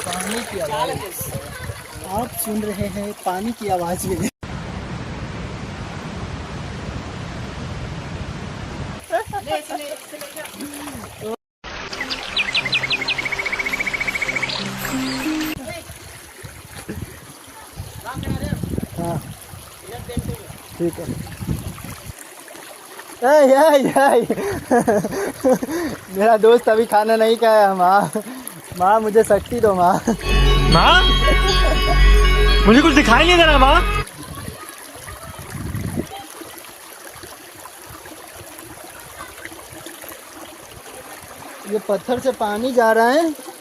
पानी की आवाज़ आप सुन रहे हैं, पानी की आवाज़ में। हाँ ठीक है। मेरा दोस्त अभी खाना नहीं खाया। माँ मुझे शक्ति दो माँ। माँ मुझे कुछ दिखाई नहीं दे रहा माँ। ये पत्थर से पानी जा रहा है।